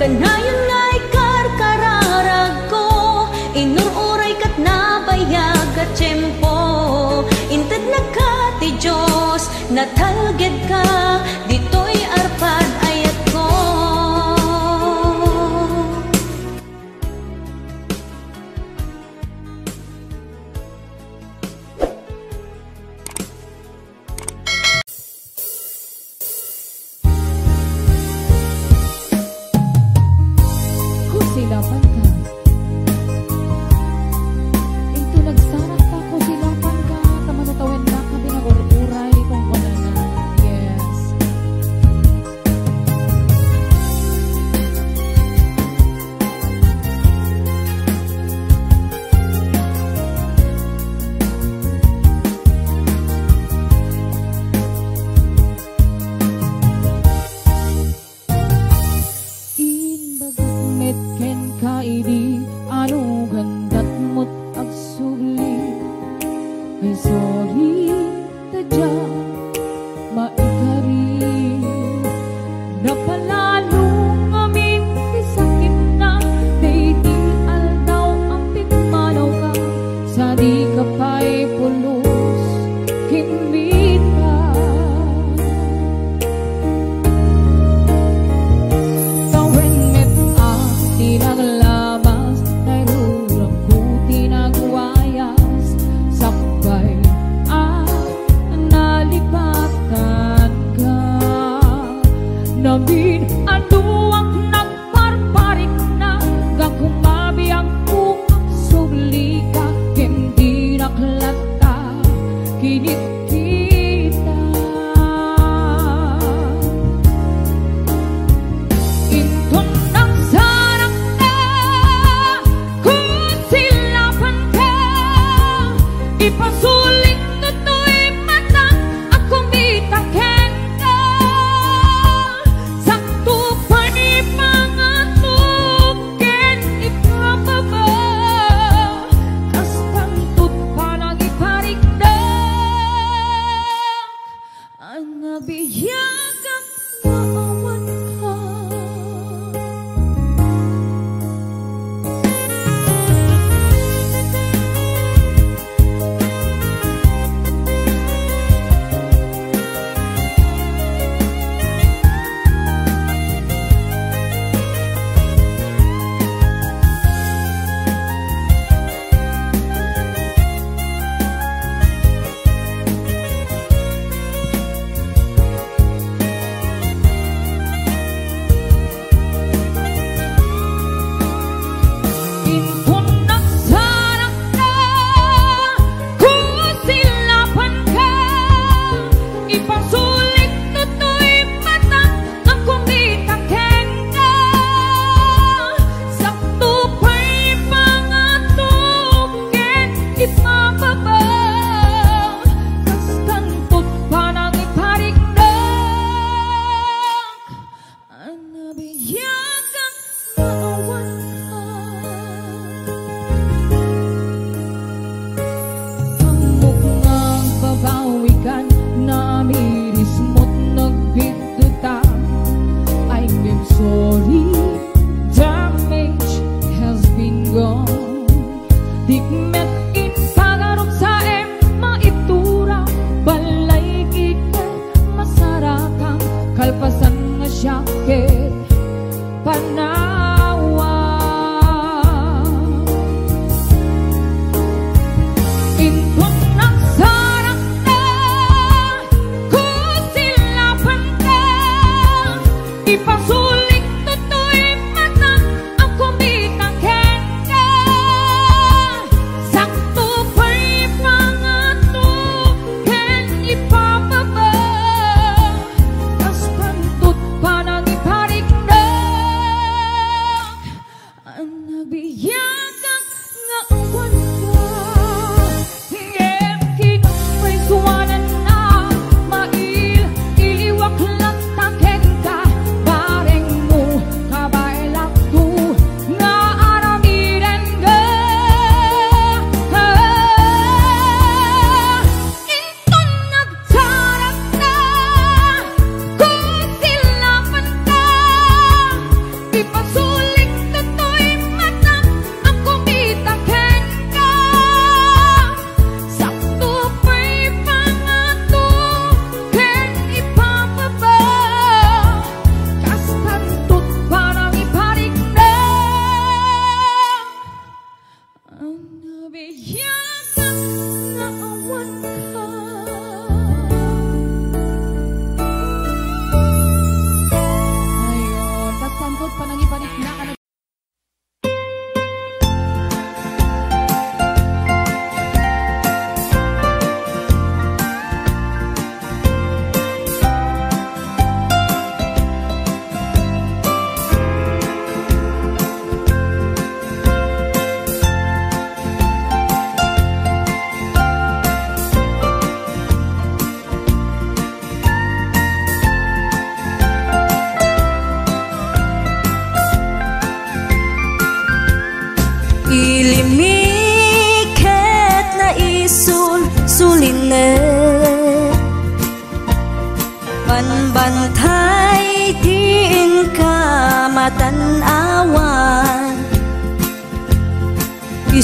Kanayon nga ikarkararag ko, inururay kat nabayag at tiyempo. Inted na ka ti Diyos, natalged ka, dito'y arpad ayat ko. Kusilapan ka. Ito nagsarak pa kusilapan ka. Kamanatawin na ka binagururay kung wala na. Yes. Inbagat ken kaidi ano gandat mo't agsuli. Ay sorry tadya maikari. Napalalo ngamin isakit na, baby aldaw ang pipanaw ka. Sa di ka pa'y pulos kimit ka. Tawin met ang tinaglabas, nairulang ko tinagwayas. Sakbay nalipatan ka. Namin anuang nagparparik na, gagumabi ang kukak subli ka. Hindi naklata, kinit kita. Inton ang sarang na, kusilapan ka. Ipasulit na to'y mata, ako mitaken ka. Sakto pa ni mga tuken ipababa. Kastang tut pa nang iparigda. Ang nabiyagang maawan ka. Inton ang sarang na, kusilapan ka. Ipasulit na to'y mata, ako mitaken ka. Sakto pa'y mga tuken ipababa. Kastang tut pa nang iparigdag. Ang nabiyagang maawan ka. Amok ngang babawikan, namiris mo't nagbitutan. I'm sorry, damage has been gone. Dikmet in pagarot sa maitura, balay ikay masarakang kalpasan nga syakit panawa. Inton ang sarang na, kusilapan ka. Ipasulit na to'y mata, ako mitaken ka.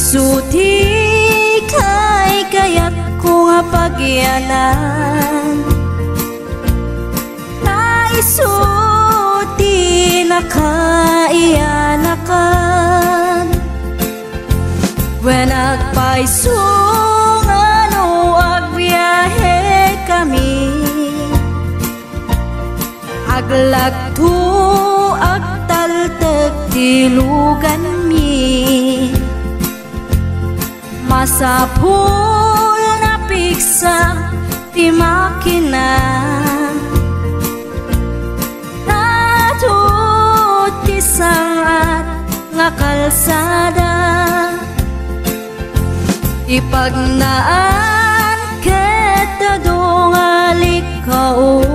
Isuti kay kaya't ko nga pagyanan, isuti na kaiyanakan. When nagpaisong ano agbiyahe kami, aglagto agtaltag tilugan mi, masapul na piksa ti makina, natut ti sangat nga kalsada, ipagnaan kita dongalik kao,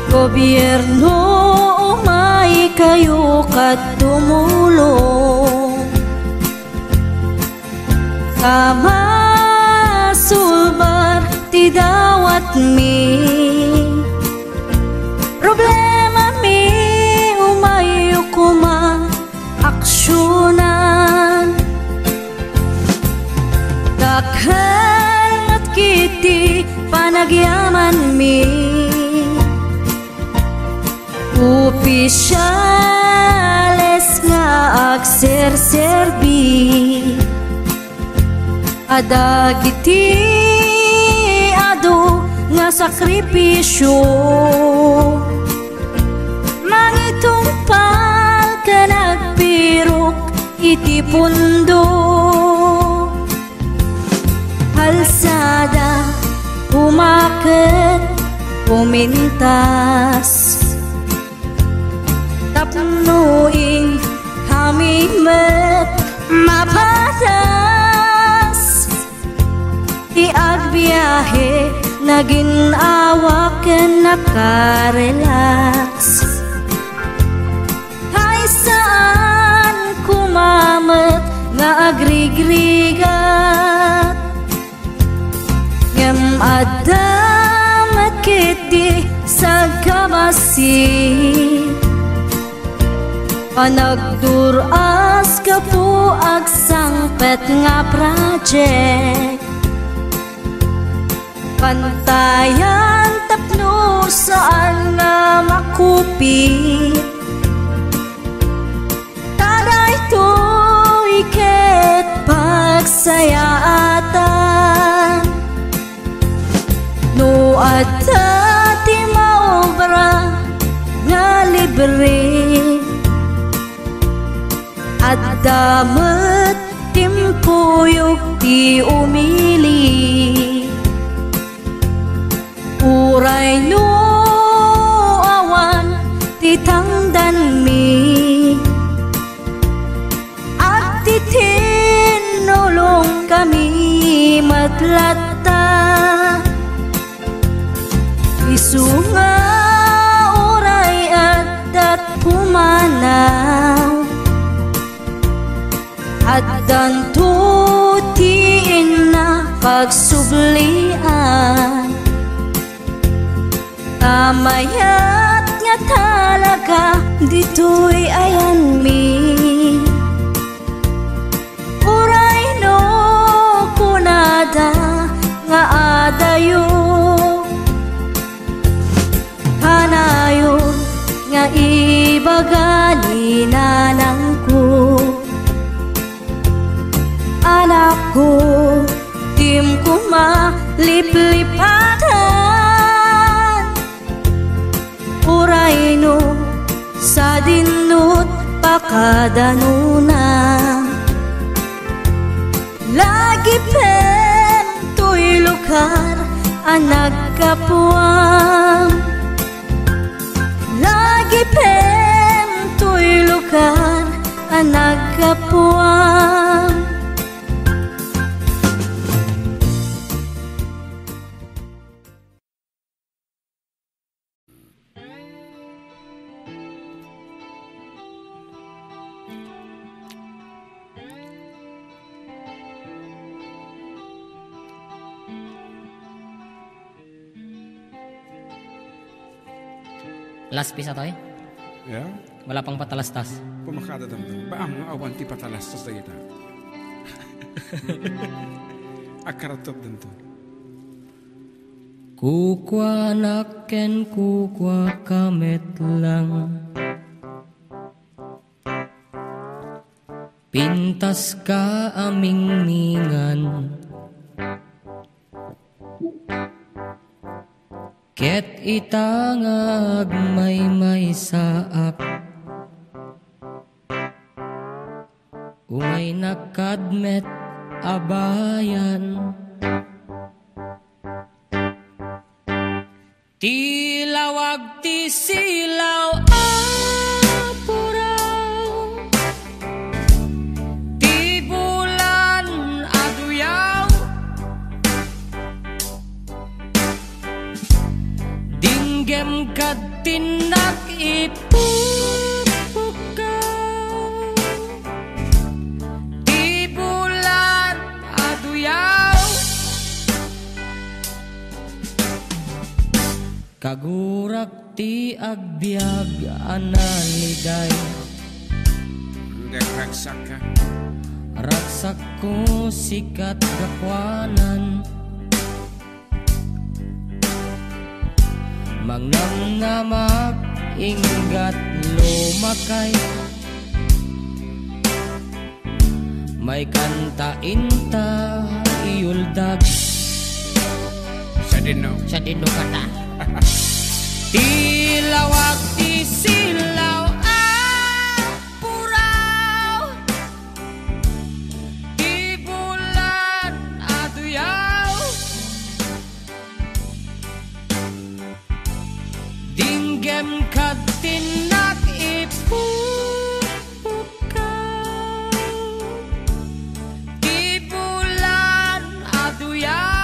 gobyerno umay kayo kat tumulong, sama sulbar ti dawat mi, problema mi umayo kuma aksyonan, dakhan at kiti panagyaman mi, opisyales nga agserserbi, adagiti ado nga sakripisyo, mangitumpal ka nagpirok iti pundo, kalsada umaket pumintas, tapnuing kami met mapatas, iagbiyahe naging awaken nakarelax, ay saan kumamet nga agrigrigat, ngem adamat kiti sa kabasi, panagduras ka po agsangpet nga project, pantayan tapno saan nga makupit, taray to'y ket pagsayaatan, no adda ti maobra nga libre, at damat timpuyog ti umili, uray no awan ti tangdan mi, at ti tinulong kami matlatta, isu nga uray at pumanaw, at danto tiin na pagsublian, tamayat nga talaga dito'y ayan mi, uray no kunada nga adayo, kanayon nga ibagani nanang ko, anak ko, tim ko maliplipatan, uray no sa dinut pakadanuna, lagi pen to'y lugar ang nagkapuam, lagi pen to'y lugar ang nagkapuam. Last piece na tayo. Ya? Wala pang patalastas. Pumakada damdam. Baang awan ti patalastas na kita. Akaratop danto. Kukwa naken kukwa kamet lang. Pintas ka aming mingan. Ket itangag may saak. Umay nakadmet abayan. Tilawag ti silaw apuraw. Ti bulan aduyaw. Dinggem kat tinak ipupukaw. Ti bulan aduyaw. Kagurak ti agbyag analiday. Ragsak ka. Ragsak ko sikat gakwanan. Mangnamnamak inggat lumakay. May kanta inta iuldag. Sa dino kata. Tilawag ti silaw apuraw. Ti bulan aduyaw. Dinggem kat tinak ipupukaw. Ti bulan aduyaw.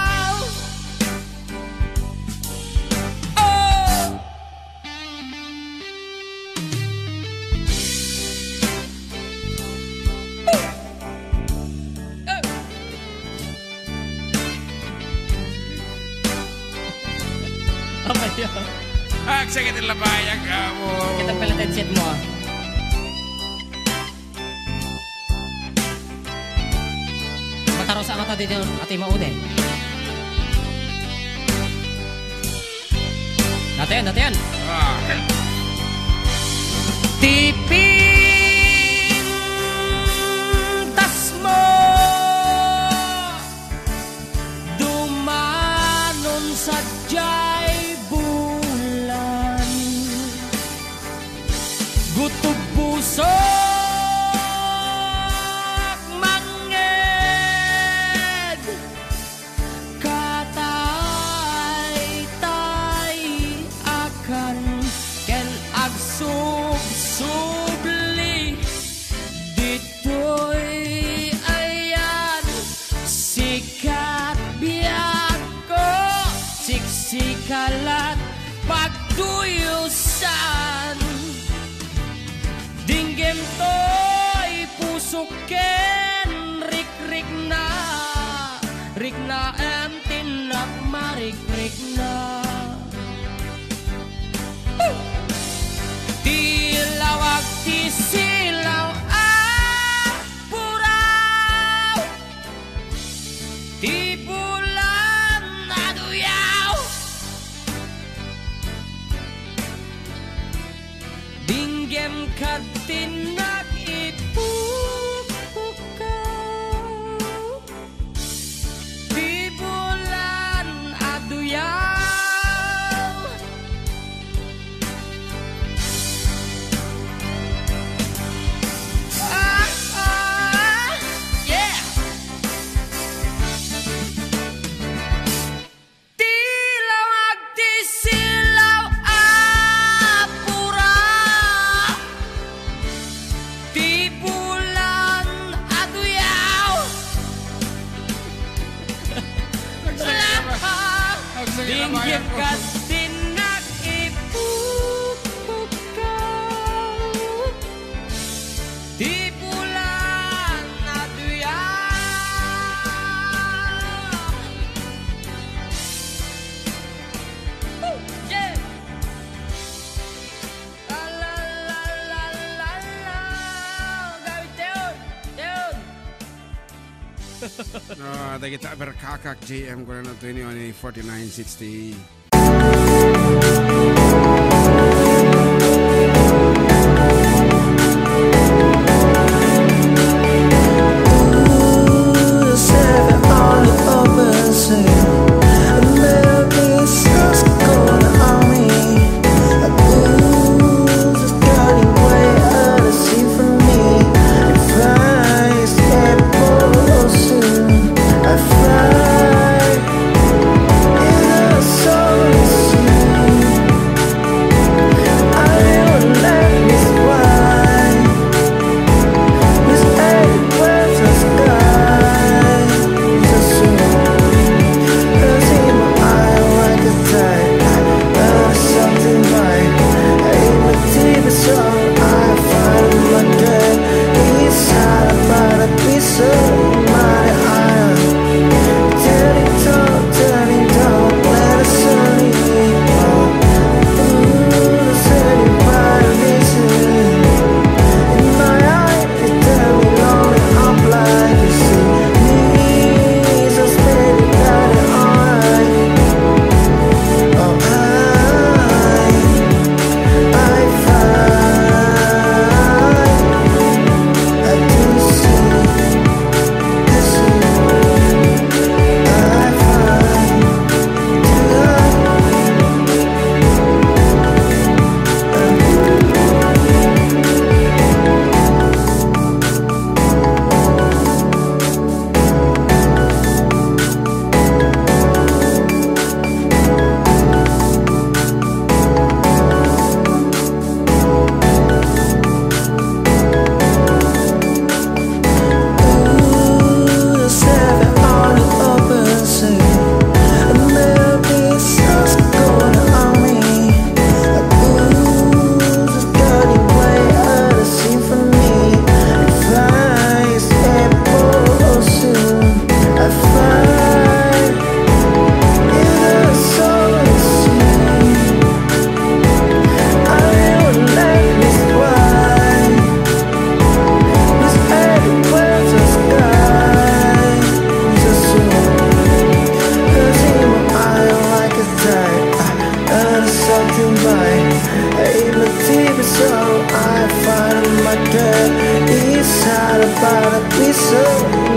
Sakit ang labayag ka mo. Kita pala headset mo. Mataro sa mata dito ati maude. Natin. Tipin tas mo dumanon sadyay bulan. Gutob pusok manged. Katay-tay akan ken agsub-subli. Dito'y ayan sikat biyag ko. Siksikalat pagduyusan. Dinggem to'y pusuken. Rik-rik na em tinak marik-rik na. Tilawag ti silaw apuraw. Ti bulan aduyaw. Dinggem kat tinak ipupukaw. Ti bulan aduyaw. Yeah. Tilawag ti silaw apuraw. Dagi kita berkakak JM ko na 21 4960. So I find my girl inside about a piece of